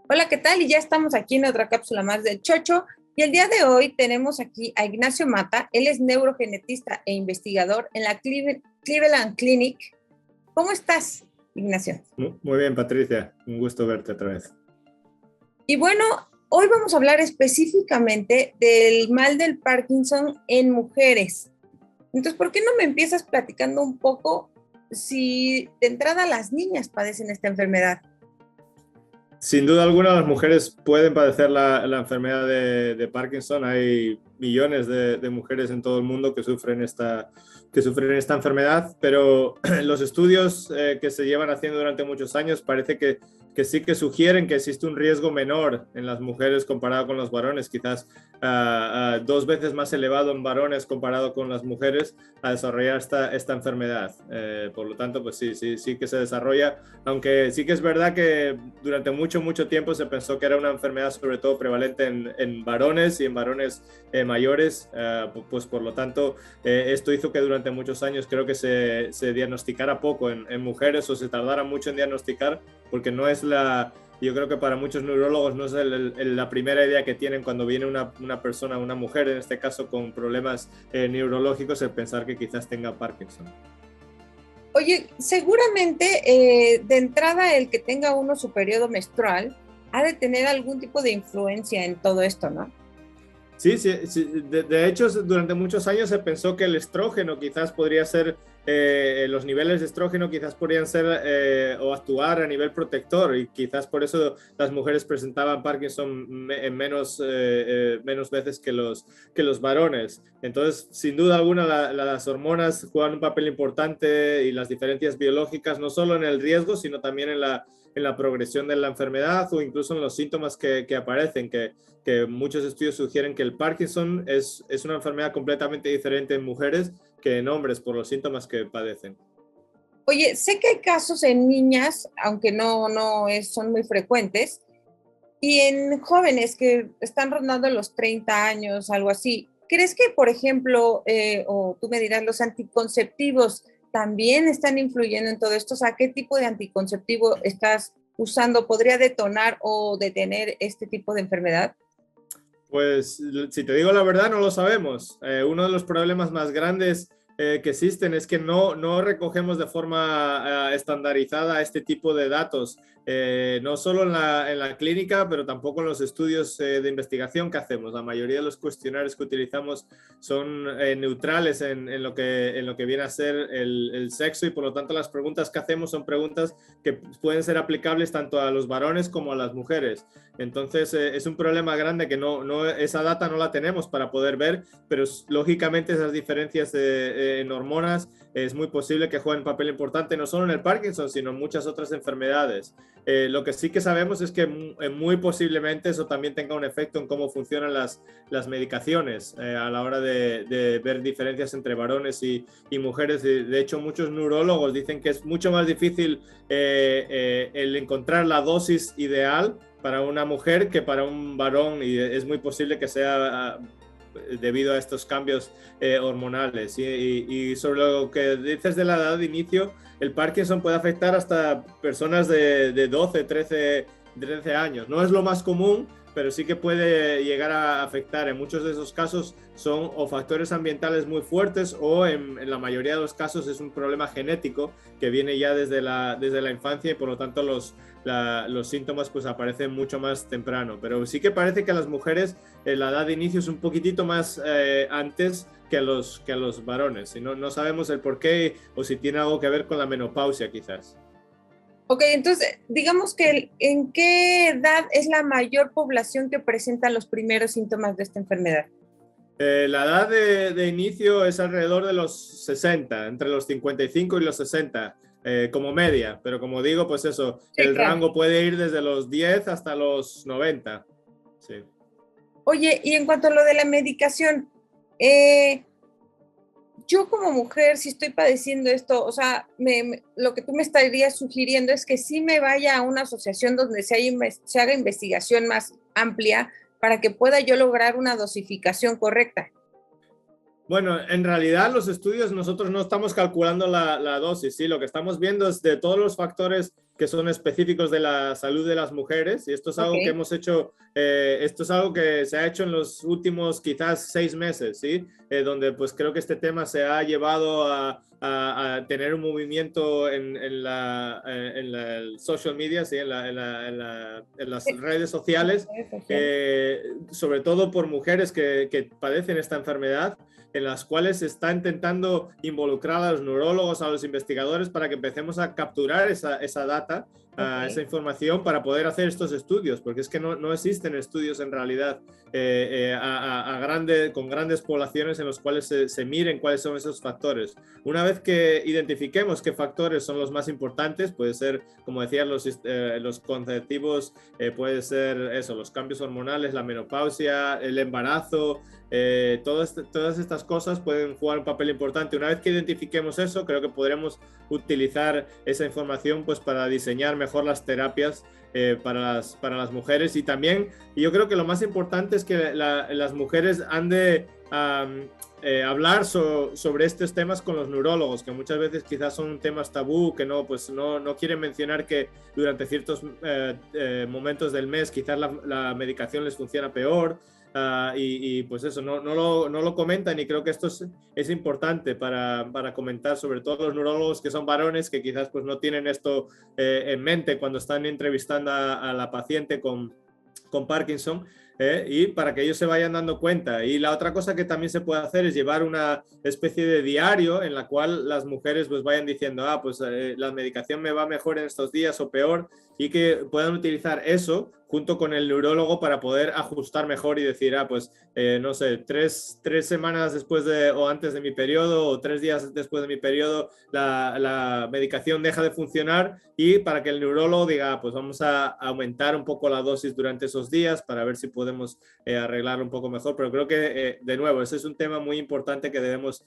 Hola, ¿qué tal? Y ya estamos aquí en otra cápsula más del Chocho. Y el día de hoy tenemos aquí a Ignacio Mata. Él es neurogenetista e investigador en la Cleveland Clinic. ¿Cómo estás, Ignacio? Muy bien, Patricia. Un gusto verte otra vez. Y bueno, hoy vamos a hablar específicamente del mal del Parkinson en mujeres. Entonces, ¿por qué no me empiezas platicando un poco si de entrada las niñas padecen esta enfermedad? Sin duda alguna, las mujeres pueden padecer la enfermedad de Parkinson. Hay millones de mujeres en todo el mundo que sufren esta enfermedad, pero los estudios que se llevan haciendo durante muchos años parece que sí que sugieren que existe un riesgo menor en las mujeres comparado con los varones, quizás dos veces más elevado en varones comparado con las mujeres a desarrollar esta enfermedad. Por lo tanto, pues sí que se desarrolla, aunque sí que es verdad que durante mucho tiempo se pensó que era una enfermedad sobre todo prevalente en varones y en varones mayores, pues por lo tanto esto hizo que durante muchos años creo que se diagnosticara poco en mujeres o se tardara mucho en diagnosticar, porque no es yo creo que para muchos neurólogos no es la primera idea que tienen cuando viene una persona, una mujer en este caso con problemas neurológicos, el pensar que quizás tenga Parkinson. Oye, seguramente de entrada el que tenga uno su periodo menstrual ha de tener algún tipo de influencia en todo esto, ¿no? Sí. De hecho, durante muchos años se pensó que el estrógeno quizás podría ser, los niveles de estrógeno quizás podrían ser o actuar a nivel protector, y quizás por eso las mujeres presentaban Parkinson en menos veces que los varones. Entonces, sin duda alguna, las hormonas juegan un papel importante, y las diferencias biológicas, no solo en el riesgo, sino también en la progresión de la enfermedad o incluso en los síntomas que aparecen, que muchos estudios sugieren que el Parkinson es una enfermedad completamente diferente en mujeres que en hombres por los síntomas que padecen. Oye, sé que hay casos en niñas, aunque son muy frecuentes, y en jóvenes que están rondando los 30 años, algo así. ¿Crees que, por ejemplo, o tú me dirás, los anticonceptivos también están influyendo en todo esto? O sea, ¿qué tipo de anticonceptivo estás usando? ¿Podría detonar o detener este tipo de enfermedad? Pues si te digo la verdad, no lo sabemos. Uno de los problemas más grandes que existen es que no recogemos de forma estandarizada este tipo de datos, no solo en la clínica, pero tampoco en los estudios de investigación que hacemos. La mayoría de los cuestionarios que utilizamos son neutrales en lo que viene a ser el sexo, y por lo tanto las preguntas que hacemos son preguntas que pueden ser aplicables tanto a los varones como a las mujeres. Entonces es un problema grande que esa data no la tenemos para poder ver, pero lógicamente esas diferencias en hormonas es muy posible que jueguen un papel importante no solo en el Parkinson, sino en muchas otras enfermedades. Lo que sí que sabemos es que muy posiblemente eso también tenga un efecto en cómo funcionan las medicaciones a la hora de ver diferencias entre varones y mujeres. De hecho, muchos neurólogos dicen que es mucho más difícil el encontrar la dosis ideal para una mujer que para un varón, y es muy posible que sea debido a estos cambios hormonales. Y sobre lo que dices de la edad de inicio, el Parkinson puede afectar hasta personas de 12, 13 años. No es lo más común, pero sí que puede llegar a afectar. En muchos de esos casos son o factores ambientales muy fuertes, o en la mayoría de los casos es un problema genético que viene ya desde la infancia, y por lo tanto los síntomas pues aparecen mucho más temprano. Pero sí que parece que a las mujeres la edad de inicio es un poquitito más antes que a los varones. Y no sabemos el por qué, o si tiene algo que ver con la menopausia quizás. Ok, entonces, digamos que ¿en qué edad es la mayor población que presenta los primeros síntomas de esta enfermedad? La edad de inicio es alrededor de los 60, entre los 55 y los 60, como media, pero como digo, pues eso, Sí, el claro. rango puede ir desde los 10 hasta los 90. Sí. Oye, y en cuanto a lo de la medicación, eh, yo como mujer, si estoy padeciendo esto, o sea, lo que tú me estarías sugiriendo es que sí me vaya a una asociación donde se haga investigación más amplia para que pueda yo lograr una dosificación correcta. Bueno, en realidad los estudios nosotros no estamos calculando la dosis, ¿sí? Lo que estamos viendo es de todos los factores que son específicos de la salud de las mujeres, y esto es algo que hemos hecho, esto es algo que se ha hecho en los últimos quizás 6 meses, ¿sí? Donde pues creo que este tema se ha llevado a tener un movimiento en la social media, ¿sí? en las redes sociales, sobre todo por mujeres que padecen esta enfermedad, en las cuales se está intentando involucrar a los neurólogos, a los investigadores, para que empecemos a capturar esa data, esa información, para poder hacer estos estudios, porque es que no existen estudios en realidad con grandes poblaciones en los cuales se miren cuáles son esos factores. Una vez que identifiquemos qué factores son los más importantes, puede ser, como decía, los conceptivos, puede ser eso, los cambios hormonales, la menopausia, el embarazo, todas estas cosas pueden jugar un papel importante. Una vez que identifiquemos eso, creo que podremos utilizar esa información pues para diseñar mejor las terapias para las mujeres. Y también, yo creo que lo más importante es que las mujeres han de hablar sobre estos temas con los neurólogos, que muchas veces quizás son temas tabú, que no quieren mencionar que durante ciertos momentos del mes quizás la medicación les funciona peor. Y pues eso, no lo comentan, y creo que esto es importante para comentar, sobre todo los neurólogos que son varones, que quizás pues no tienen esto en mente cuando están entrevistando a la paciente con Parkinson, y para que ellos se vayan dando cuenta. Y la otra cosa que también se puede hacer es llevar una especie de diario en la cual las mujeres pues vayan diciendo, pues la medicación me va mejor en estos días o peor, y que puedan utilizar eso junto con el neurólogo para poder ajustar mejor y decir, pues no sé, tres semanas después o antes de mi periodo, o 3 días después de mi periodo, la medicación deja de funcionar, y para que el neurólogo diga, pues vamos a aumentar un poco la dosis durante esos días para ver si podemos arreglarlo un poco mejor. Pero creo que, de nuevo, ese es un tema muy importante que debemos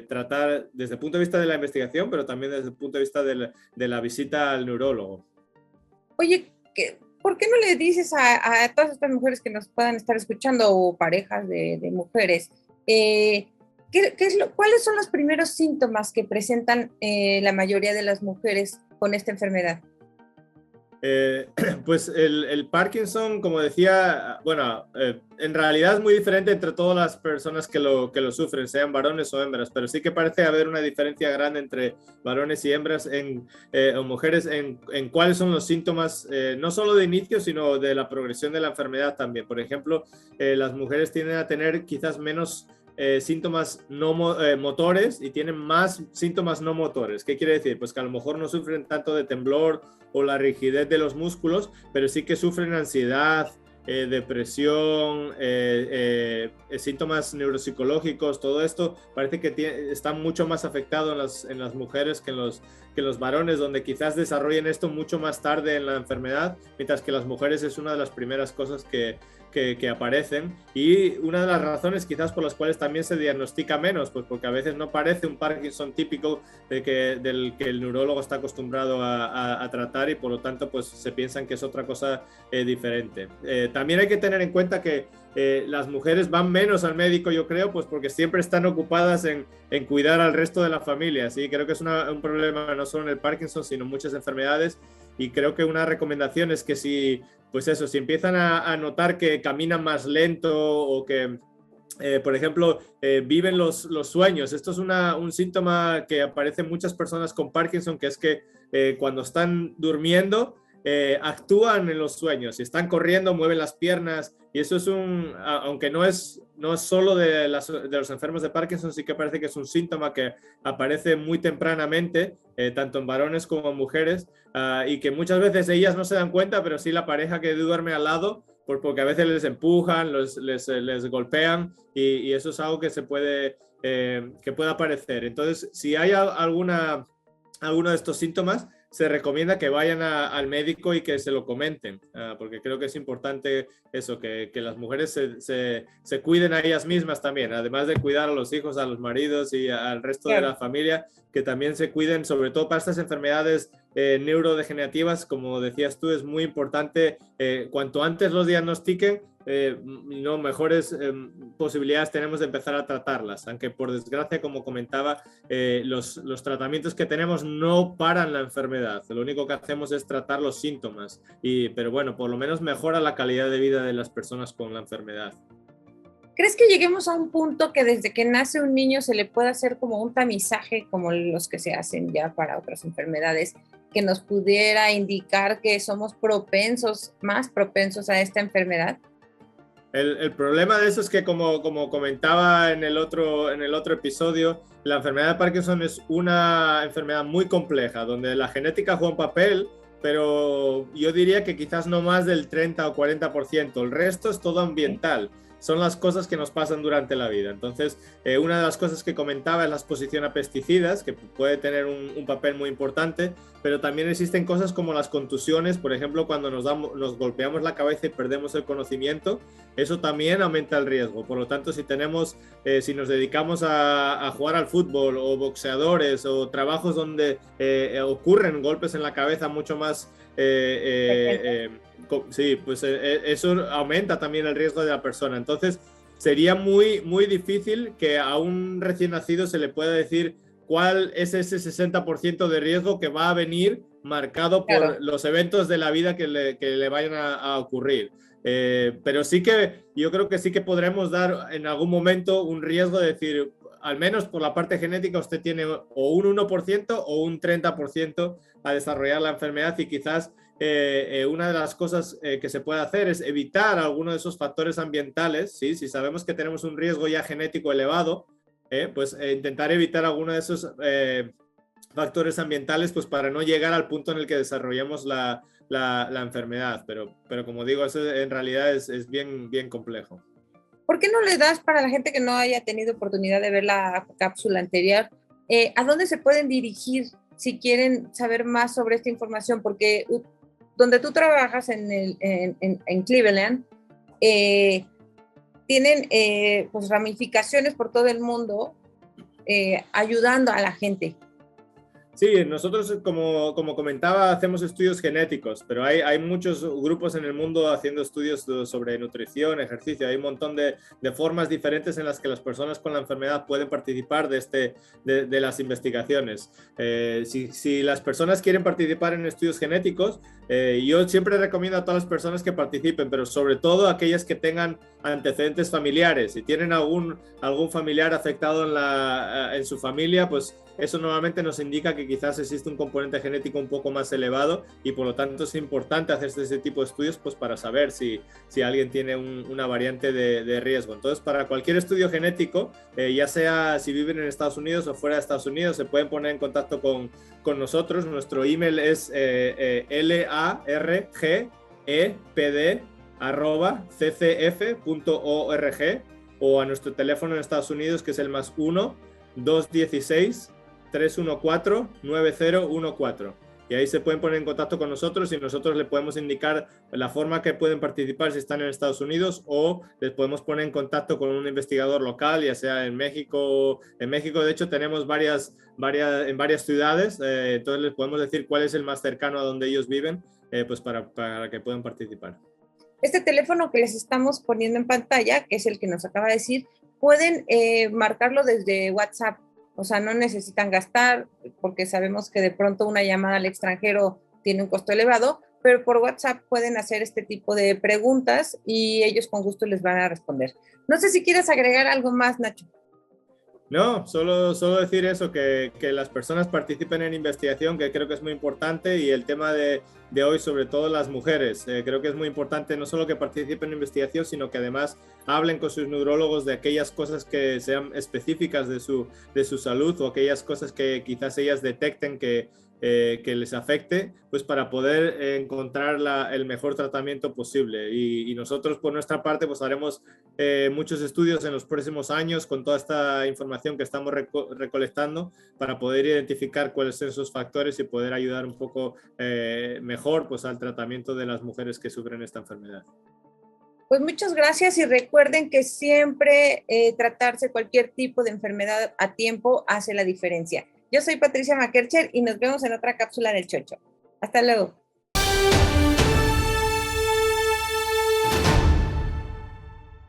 tratar desde el punto de vista de la investigación, pero también desde el punto de vista de la visita al neurólogo. Oye, ¿por qué no le dices a todas estas mujeres que nos puedan estar escuchando, o parejas de mujeres, cuáles son los primeros síntomas que presentan la mayoría de las mujeres con esta enfermedad? Pues el Parkinson, como decía, bueno, en realidad es muy diferente entre todas las personas que lo sufren, sean varones o hembras, pero sí que parece haber una diferencia grande entre varones y hembras o mujeres en cuáles son los síntomas, no solo de inicio, sino de la progresión de la enfermedad también. Por ejemplo, las mujeres tienden a tener quizás menos síntomas motores, y tienen más síntomas no motores. ¿Qué quiere decir? Pues que a lo mejor no sufren tanto de temblor o la rigidez de los músculos, pero sí que sufren ansiedad, depresión, síntomas neuropsicológicos. Todo esto parece que está mucho más afectado en las mujeres que en los varones, donde quizás desarrollen esto mucho más tarde en la enfermedad, mientras que las mujeres es una de las primeras cosas que aparecen, y una de las razones quizás por las cuales también se diagnostica menos, pues porque a veces no parece un Parkinson típico del que el neurólogo está acostumbrado a tratar, y por lo tanto pues se piensan que es otra cosa diferente. También hay que tener en cuenta que las mujeres van menos al médico, yo creo, pues porque siempre están ocupadas en cuidar al resto de la familia. Sí, creo que es un problema no solo en el Parkinson, sino en muchas enfermedades, y creo que una recomendación es que si empiezan a notar que caminan más lento, o que, por ejemplo, viven los sueños. Esto es un síntoma que aparece en muchas personas con Parkinson, que es que cuando están durmiendo, actúan en los sueños. Si están corriendo, mueven las piernas, y eso es aunque no es solo de los enfermos de Parkinson, sí que parece que es un síntoma que aparece muy tempranamente, tanto en varones como en mujeres, y que muchas veces ellas no se dan cuenta, pero sí la pareja que duerme al lado, porque a veces les empujan, les golpean, y eso es algo que puede aparecer. Entonces, si hay alguno de estos síntomas, se recomienda que vayan al médico y que se lo comenten, porque creo que es importante eso, que las mujeres se cuiden a ellas mismas también, además de cuidar a los hijos, a los maridos y al resto de la familia, que también se cuiden, sobre todo para estas enfermedades neurodegenerativas. Como decías tú, es muy importante, cuanto antes los diagnostiquen, no, mejores posibilidades tenemos de empezar a tratarlas, aunque por desgracia, como comentaba, los tratamientos que tenemos no paran la enfermedad, lo único que hacemos es tratar los síntomas, pero bueno, por lo menos mejora la calidad de vida de las personas con la enfermedad. ¿Crees que lleguemos a un punto que desde que nace un niño se le pueda hacer como un tamizaje, como los que se hacen ya para otras enfermedades, que nos pudiera indicar que somos más propensos a esta enfermedad? El problema de eso es que, como comentaba en el otro episodio, la enfermedad de Parkinson es una enfermedad muy compleja, donde la genética juega un papel, pero yo diría que quizás no más del 30 o 40%. El resto es todo ambiental. Son las cosas que nos pasan durante la vida. Entonces, una de las cosas que comentaba es la exposición a pesticidas, que puede tener un papel muy importante, pero también existen cosas como las contusiones, por ejemplo, cuando nos golpeamos la cabeza y perdemos el conocimiento, eso también aumenta el riesgo. Por lo tanto, si nos dedicamos a jugar al fútbol o boxeadores o trabajos donde ocurren golpes en la cabeza mucho más... sí, pues eso aumenta también el riesgo de la persona. Entonces, sería muy, muy difícil que a un recién nacido se le pueda decir cuál es ese 60% de riesgo que va a venir marcado por los eventos de la vida que le vayan a ocurrir. Pero sí que yo creo que sí que podremos dar en algún momento un riesgo de decir, al menos por la parte genética, usted tiene o un 1% o un 30% a desarrollar la enfermedad, y quizás una de las cosas que se puede hacer es evitar algunos de esos factores ambientales, ¿sí? Si sabemos que tenemos un riesgo ya genético elevado, pues intentar evitar algunos de esos factores ambientales, pues para no llegar al punto en el que desarrollemos la enfermedad. Pero como digo, eso en realidad es bien, bien complejo. ¿Por qué no le das, para la gente que no haya tenido oportunidad de ver la cápsula anterior, a dónde se pueden dirigir si quieren saber más sobre esta información? Porque donde tú trabajas en Cleveland, tienen pues ramificaciones por todo el mundo ayudando a la gente. Sí, nosotros, como comentaba, hacemos estudios genéticos, pero hay muchos grupos en el mundo haciendo estudios sobre nutrición, ejercicio. Hay un montón de formas diferentes en las que las personas con la enfermedad pueden participar de las investigaciones. Si las personas quieren participar en estudios genéticos, yo siempre recomiendo a todas las personas que participen, pero sobre todo aquellas que tengan antecedentes familiares. Si tienen algún familiar afectado en su familia, pues eso normalmente nos indica que quizás existe un componente genético un poco más elevado, y por lo tanto es importante hacerse ese tipo de estudios, pues para saber si alguien tiene una variante de riesgo. Entonces, para cualquier estudio genético, ya sea si viven en Estados Unidos o fuera de Estados Unidos, se pueden poner en contacto con nosotros. Nuestro email es largepd@ccf.org, o a nuestro teléfono en Estados Unidos, que es el +1 216 314-9014, y ahí se pueden poner en contacto con nosotros y nosotros le podemos indicar la forma que pueden participar si están en Estados Unidos, o les podemos poner en contacto con un investigador local, ya sea en México. En México, de hecho, tenemos en varias ciudades, entonces les podemos decir cuál es el más cercano a donde ellos viven, pues para que puedan participar. Este teléfono que les estamos poniendo en pantalla, que es el que nos acaba de decir, pueden marcarlo desde WhatsApp. O sea, no necesitan gastar, porque sabemos que de pronto una llamada al extranjero tiene un costo elevado, pero por WhatsApp pueden hacer este tipo de preguntas y ellos con gusto les van a responder. No sé si quieres agregar algo más, Nacho. No, solo decir eso, que las personas participen en investigación, que creo que es muy importante, y el tema de hoy, sobre todo las mujeres, creo que es muy importante no solo que participen en investigación, sino que además hablen con sus neurólogos de aquellas cosas que sean específicas de su salud, o aquellas cosas que quizás ellas detecten que les afecte, pues para poder encontrar el mejor tratamiento posible. Y nosotros, por nuestra parte, pues haremos muchos estudios en los próximos años con toda esta información que estamos recolectando, para poder identificar cuáles son esos factores y poder ayudar un poco mejor, pues, al tratamiento de las mujeres que sufren esta enfermedad. Pues muchas gracias, y recuerden que siempre tratarse cualquier tipo de enfermedad a tiempo hace la diferencia. Yo soy Patricia Makercher y nos vemos en otra cápsula del Chocho. Hasta luego.